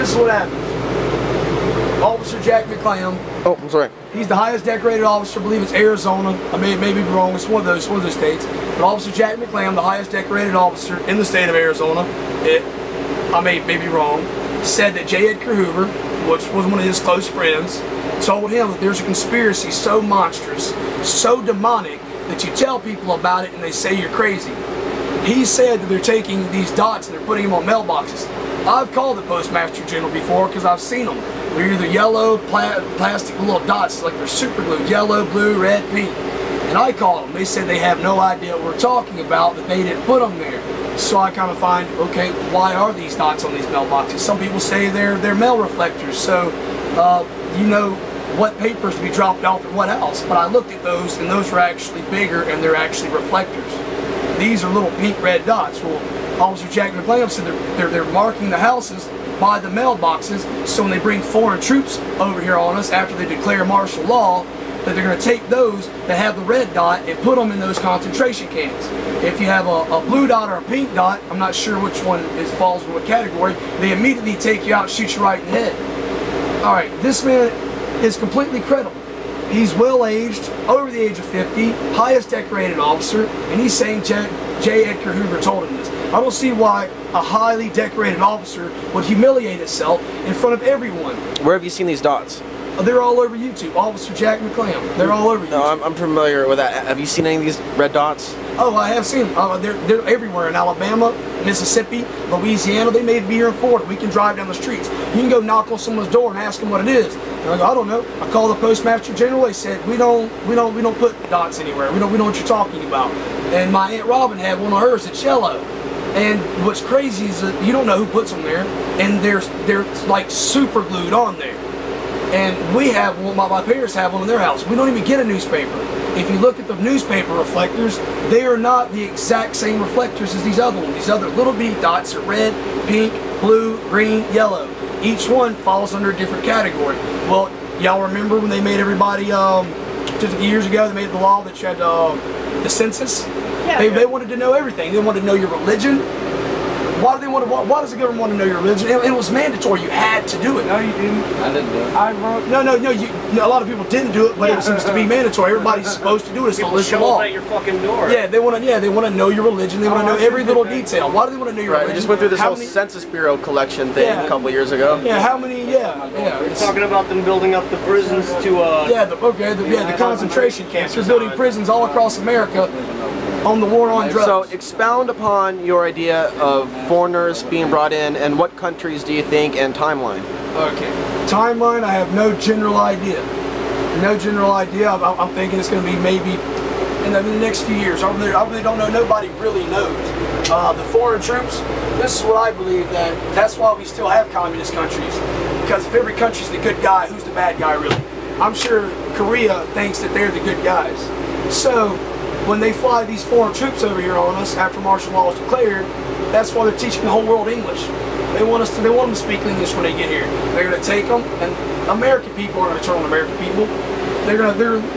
this is what happens. Officer Jack McClam. Oh, I'm sorry. He's the highest decorated officer. I believe it's Arizona. I may be wrong. It's one of those states. But Officer Jack McClam, the highest decorated officer in the state of Arizona, I may be wrong, said that J. Edgar Hoover, which was one of his close friends, told him that there's a conspiracy so monstrous, so demonic, that you tell people about it and they say you're crazy. He said that they're taking these dots and they're putting them on mailboxes. I've called the Postmaster General before because I've seen them. They're either yellow, plastic little dots, like they're super glued, yellow, blue, red, pink. And I called them. They said they have no idea what we're talking about, that they didn't put them there. So I kind of find, okay, why are these dots on these mailboxes? Some people say they're mail reflectors, so you know what papers to be dropped off and what else. But I looked at those, and those are actually bigger, and they're actually reflectors. These are little pink red dots. Well, Officer Jack McClam said they're marking the houses by the mailboxes, so when they bring foreign troops over here on us after they declare martial law, that they're going to take those that have the red dot and put them in those concentration camps. If you have a blue dot or a pink dot, I'm not sure which one falls in what category, they immediately take you out and shoot you right in the head. Alright, this man is completely credible. He's well-aged, over the age of 50, highest decorated officer, and he's saying J. Edgar Hoover told him this. I don't see why a highly decorated officer would humiliate himself in front of everyone. Where have you seen these dots? They're all over YouTube. Officer Jack McClam. They're all over YouTube. No, I'm familiar with that. Have you seen any of these red dots? Oh, I have seen them. They're everywhere in Alabama, Mississippi, Louisiana. They may be here in Florida. We can drive down the streets. You can go knock on someone's door and ask them what it is. And I go, I don't know. I called the Postmaster General. They said we don't put dots anywhere. We don't know what you're talking about. And my Aunt Robin had one of hers. It's yellow. And what's crazy is that you don't know who puts them there, and they're like super glued on there. And we have one, my parents have one in their house. We don't even get a newspaper. If you look at the newspaper reflectors, they are not the exact same reflectors as these other ones. These other little bitty dots are red, pink, blue, green, yellow. Each one falls under a different category. Well, y'all remember when they made everybody, just a few years ago, they made the law that you had the census? Yeah, they wanted to know everything. They wanted to know your religion. Why does the government want to know your religion? It was mandatory. You had to do it. No, you didn't. I didn't do it. I wrote. No. A lot of people didn't do it, but it seems to be mandatory. Everybody's supposed to do it. It's the list of law. At your fucking door. Yeah, they want to know your religion. They want to know every little detail. Why do they want to know your religion? We just went through this whole Census Bureau collection thing a couple years ago. Yeah, how many? Yeah. We're talking about them building up the prisons to. The concentration camps. They're building prisons all across America on the war on drugs. So expound upon your idea of foreigners being brought in, and what countries do you think, and timeline? Okay, timeline, I have no general idea. No general idea. I'm thinking it's going to be maybe in the next few years. I really don't know. Nobody really knows. The foreign troops, this is what I believe, that's why we still have communist countries. Because if every country's the good guy, who's the bad guy really? I'm sure Korea thinks that they're the good guys. So when they fly these foreign troops over here on us after martial law is declared, that's why they're teaching the whole world English. They want them to speak English when they get here. They're going to take them, and American people are going to turn on American people.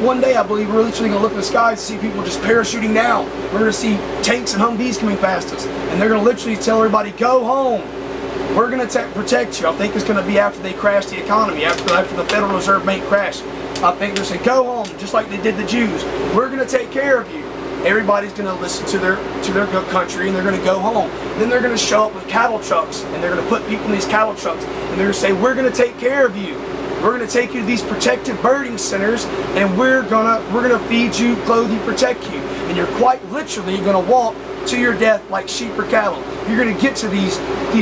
One day, I believe, we're literally going to look in the sky and see people just parachuting down. We're going to see tanks and Humvees coming past us, and they're going to literally tell everybody, go home. We're going to protect you. I think it's going to be after they crash the economy, after the Federal Reserve Bank crash. I think they're saying, go home, just like they did the Jews. We're going to take care of you. Everybody's going to listen to their country, and they're going to go home. Then they're going to show up with cattle trucks, and they're going to put people in these cattle trucks, and they're going to say, we're going to take care of you. We're going to take you to these protected birding centers, and we're going to feed you, clothe you, protect you. And you're quite literally going to walk to your death like sheep or cattle. You're going to get to these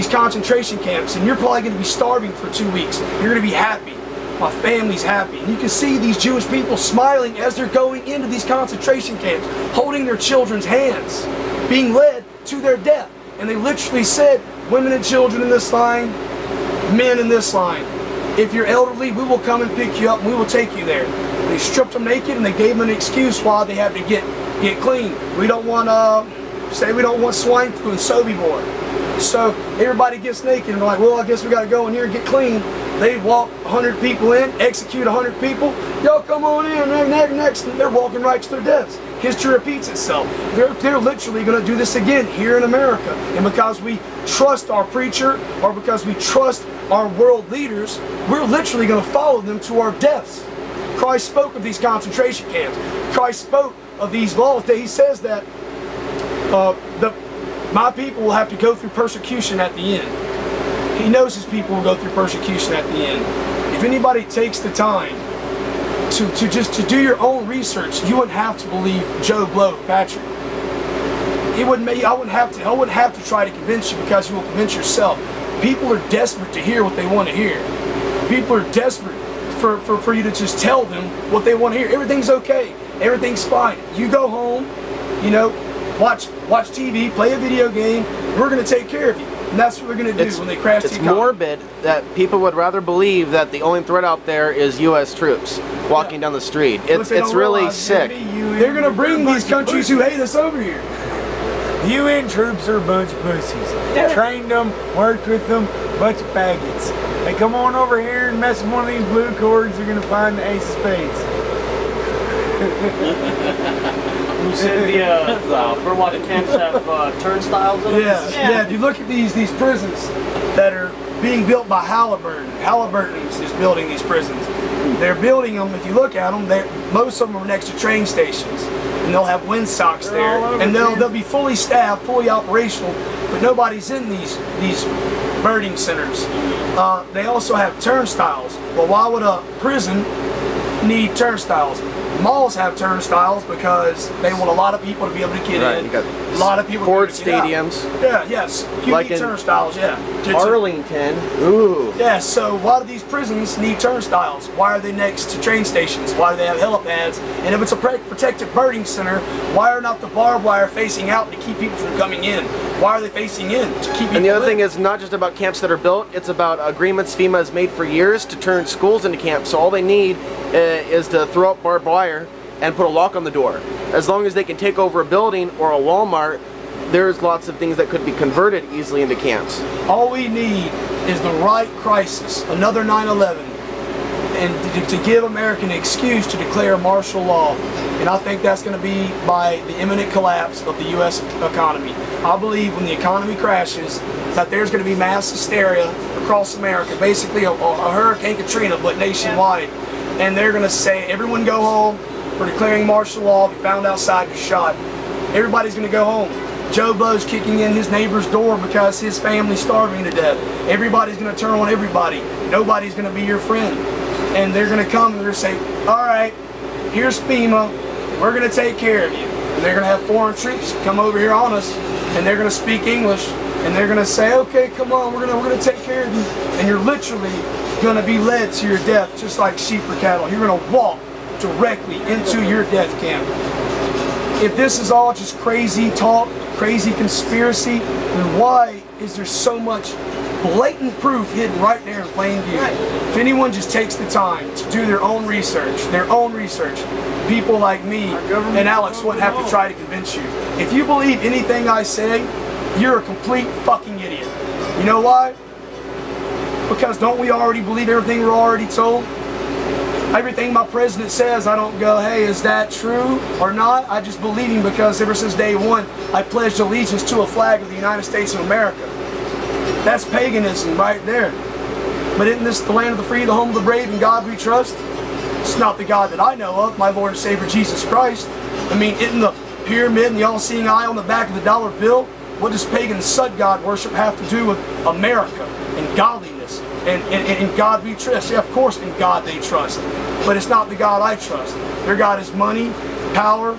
concentration camps, and you're probably going to be starving for 2 weeks. You're going to be happy. My family's happy. And you can see these Jewish people smiling as they're going into these concentration camps, holding their children's hands, being led to their death. And they literally said, women and children in this line, men in this line. If you're elderly, we will come and pick you up, and we will take you there. They stripped them naked, and they gave them an excuse why they have to get clean. We don't want swine flu and Sobibor. So everybody gets naked, and they're like, well, I guess we got to go in here and get clean. They walk 100 people in, execute 100 people. Y'all come on in, next, and they're walking right to their deaths. history repeats itself. They're literally going to do this again here in America. And because we trust our preacher, or because we trust our world leaders, we're literally going to follow them to our deaths. Christ spoke of these concentration camps. Christ spoke of these laws. He says that my people will have to go through persecution at the end. He knows his people will go through persecution at the end. If anybody takes the time to do your own research, you wouldn't have to believe Joe Blow, Patrick. I wouldn't have to try to convince you, because you will convince yourself. People are desperate to hear what they want to hear. People are desperate for you to just tell them what they want to hear. Everything's okay. Everything's fine. You go home, you know, watch TV, play a video game. We're going to take care of you. And that's what they're going to do when they crash the economy. It's morbid that people would rather believe that the only threat out there is U.S. troops walking down the street. It's really sick. They're going to bring these countries who hate us over here. UN troops are a bunch of pussies. Trained them, worked with them, bunch of faggots. They come on over here and mess with one of these blue cords, they're going to find the ace of spades. You said the camps have turnstiles in them? Yeah. If you look at these prisons that are being built by Halliburton, Halliburton's is building these prisons. They're building them, if you look at them, most of them are next to train stations. And they'll have windsocks there. And they'll be fully staffed, fully operational, but nobody's in these birding centers. They also have turnstiles. Well, why would a prison need turnstiles? Malls have turnstiles because they want a lot of people to be able to get in. A lot of people sports stadiums. Yes. You like need turnstiles, Arlington. Ooh. Yeah, so a lot of these prisons need turnstiles. Why are they next to train stations? Why do they have helipads? And if it's a protected birding center, why are not the barbed wire facing out to keep people from coming in? Why are they facing in? To keep people And the other thing is not just about camps that are built, it's about agreements FEMA has made for years to turn schools into camps. So all they need is to throw up barbed wire and put a lock on the door. As long as they can take over a building or a Walmart, there's lots of things that could be converted easily into camps. All we need is the right crisis, another 9/11, and to give America an excuse to declare martial law. And I think that's going to be by the imminent collapse of the U.S. economy. I believe when the economy crashes that there's going to be mass hysteria across America, basically a Hurricane Katrina, but nationwide. And they're going to say, everyone go home, we're declaring martial law, if you found outside, you're shot. Everybody's going to go home. Joe Blow's kicking in his neighbor's door because his family's starving to death. Everybody's going to turn on everybody. Nobody's going to be your friend. And they're going to come and they're going to say, all right, here's FEMA, we're going to take care of you. And they're going to have foreign troops come over here on us, and they're going to speak English, and they're going to say, okay, come on, we're going to take care of you. And you're literally going to be led to your death just like sheep or cattle. You're going to walk directly into your death camp. If this is all just crazy talk, crazy conspiracy, then why is there so much blatant proof hidden right there in plain view? If anyone just takes the time to do their own research, people like me and Alex wouldn't have to try to convince you. If you believe anything I say, you're a complete fucking idiot. You know why? Because don't we already believe everything we're already told? Everything my president says, I don't go, hey, is that true or not? I just believe him because ever since day one, I pledged allegiance to a flag of the United States of America. That's paganism right there. But isn't this the land of the free, the home of the brave, and God we trust? It's not the God that I know of, my Lord and Savior Jesus Christ. I mean, isn't the pyramid and the all-seeing eye on the back of the dollar bill? What does pagan sun god worship have to do with America and godliness and God we trust? Yeah, of course in God they trust, but it's not the God I trust. Their God is money, power,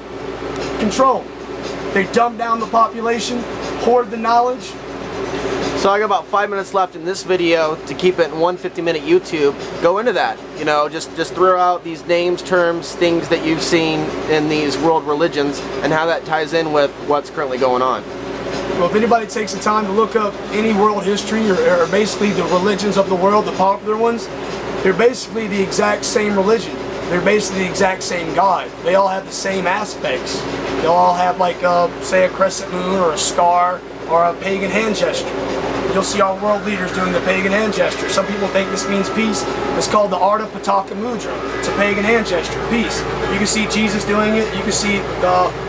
control. They dumb down the population, hoard the knowledge. So I got about 5 minutes left in this video to keep it in 150-minute YouTube. Go into that, you know, just throw out these names, terms, things that you've seen in these world religions and how that ties in with what's currently going on. Well, if anybody takes the time to look up any world history or basically the religions of the world, the popular ones, they're basically the exact same religion. They're basically the exact same God. They all have the same aspects. They all have like, say, a crescent moon or a star or a pagan hand gesture. You'll see our world leaders doing the pagan hand gesture. Some people think this means peace. It's called the art of Pataka Mudra. It's a pagan hand gesture, peace. You can see Jesus doing it. You can see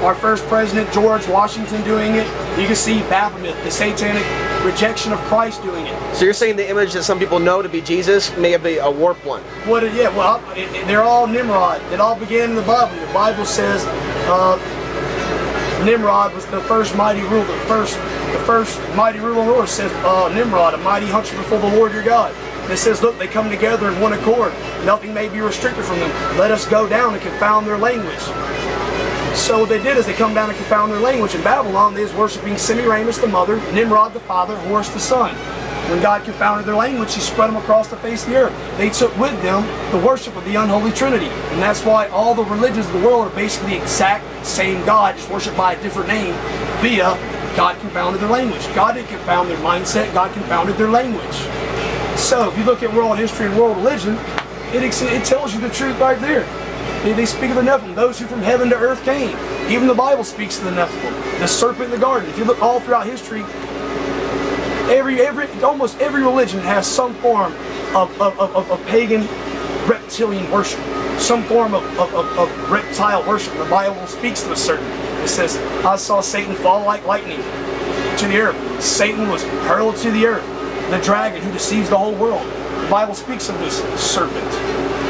our first president, George Washington, doing it. You can see Baphomet, the satanic rejection of Christ, doing it. So you're saying the image that some people know to be Jesus may be a warped one? They're all Nimrod. It all began in the Bible. The Bible says Nimrod was the first mighty ruler. The first mighty ruler on the earth says Nimrod, a mighty hunter before the Lord your God. And it says, look, they come together in one accord. Nothing may be restricted from them. Let us go down and confound their language. So what they did is they come down and confound their language. In Babylon, they was worshiping Semiramis the mother, Nimrod the father, Horus the son. When God confounded their language, He spread them across the face of the earth. They took with them the worship of the unholy Trinity. And that's why all the religions of the world are basically the exact same God, just worshipped by a different name via God confounded their language. God didn't confound their mindset, God confounded their language. So if you look at world history and world religion, it tells you the truth right there. They speak of the Nephilim, those who from heaven to earth came. Even the Bible speaks of the Nephilim, the serpent in the garden. If you look all throughout history, almost every religion has some form of pagan reptilian worship, some form of reptile worship. The Bible speaks to a certain. It says, I saw Satan fall like lightning to the earth. Satan was hurled to the earth. The dragon who deceives the whole world. The Bible speaks of this serpent.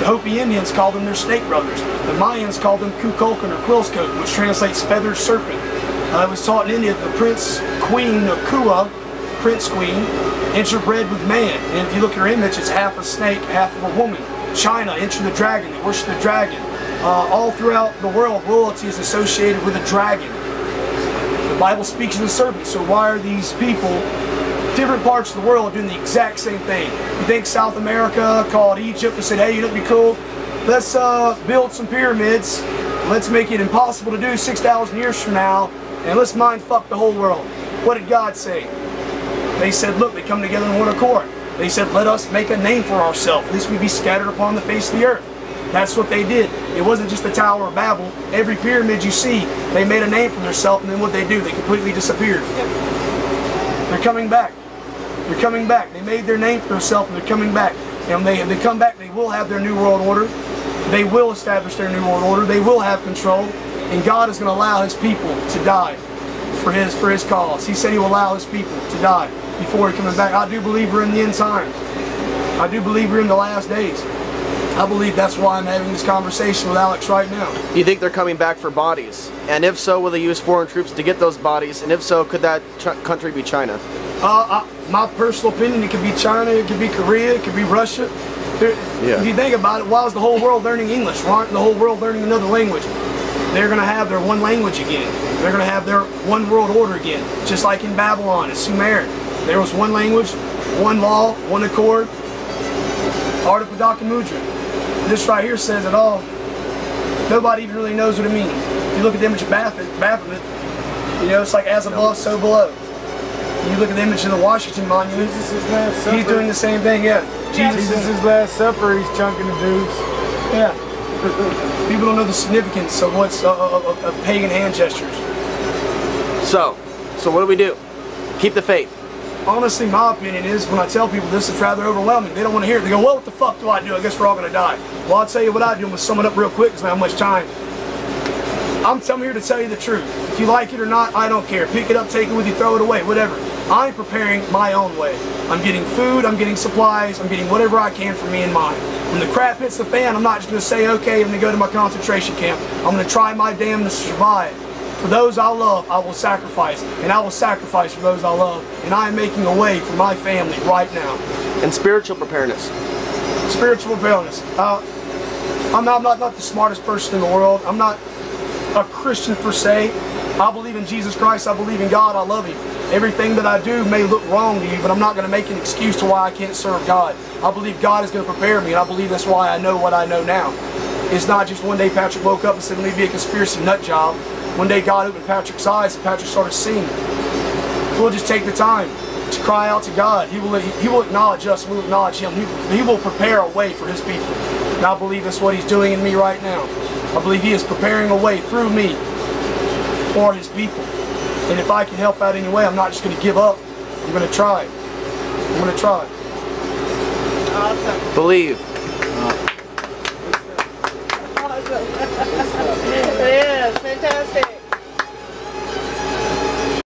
The Hopi Indians call them their snake brothers. The Mayans called them Kukulkan or Quilscoat, which translates feathered serpent. It was taught in India that the prince queen of Kua, prince queen, interbred with man. And if you look at her image, it's half a snake, half of a woman. China, enter the dragon. They worship the dragon. All throughout the world, royalty is associated with a dragon. The Bible speaks of the serpent. So why are these people, different parts of the world, doing the exact same thing? You think South America called Egypt and said, hey, you know what'd be cool? Let's build some pyramids. Let's make it impossible to do 6,000 years from now. And let's mind fuck the whole world. What did God say? They said, look, they come together in one accord. They said, let us make a name for ourselves. At least we be scattered upon the face of the earth. That's what they did. It wasn't just the Tower of Babel. Every pyramid you see, they made a name for themselves, and then what they do? They completely disappeared. They're coming back. They're coming back. They made their name for themselves, and they're coming back. And when they come back, they will have their new world order. They will establish their new world order. They will have control. And God is going to allow His people to die for His cause. He said He will allow His people to die before He comes back. I do believe we're in the end times. I do believe we're in the last days. I believe that's why I'm having this conversation with Alex right now. Do you think they're coming back for bodies? And if so, will they use foreign troops to get those bodies? And if so, could that country be China? My personal opinion, it could be China, it could be Korea, it could be Russia. If you think about it, why is the whole world learning English? Why aren't the whole world learning another language? They're going to have their one language again. They're going to have their one world order again. Just like in Babylon, in Sumer. There was one language, one law, one accord. Art of Pataka Mudra. This right here says it all. Nobody even really knows what it means. If you look at the image of Baphomet, you know, it's like as above, so below. You look at the image of the Washington Monument, he's doing the same thing, yeah. Jesus' Last Supper, he's chunking the dudes. Yeah. People don't know the significance of what's of pagan hand gestures. So what do we do? Keep the faith. Honestly, my opinion is, when I tell people this, it's rather overwhelming. They don't want to hear it. They go, well, what the fuck do I do? I guess we're all going to die. Well, I'll tell you what I do. I'm going to sum it up real quick because I don't have much time. I'm here to tell you the truth. If you like it or not, I don't care. Pick it up, take it with you, throw it away, whatever. I'm preparing my own way. I'm getting food, I'm getting supplies, I'm getting whatever I can for me and mine. When the crap hits the fan, I'm not just going to say, okay, I'm going to go to my concentration camp. I'm going to try my damn to survive. For those I love, I will sacrifice. And I will sacrifice for those I love. And I am making a way for my family right now. And spiritual preparedness. Spiritual preparedness. I'm not the smartest person in the world. I'm not a Christian per se. I believe in Jesus Christ. I believe in God. I love Him. Everything that I do may look wrong to you, but I'm not going to make an excuse to why I can't serve God. I believe God is going to prepare me, and I believe that's why I know what I know now. It's not just one day Patrick woke up and said, let me be a conspiracy nut job. One day God opened Patrick's eyes and Patrick started seeing. So we'll just take the time to cry out to God. He will acknowledge us, we'll acknowledge Him. He will prepare a way for His people. And I believe that's what He's doing in me right now. I believe He is preparing a way through me for His people. And if I can help out any way, I'm not just going to give up. I'm going to try. I'm gonna try. Awesome. Believe.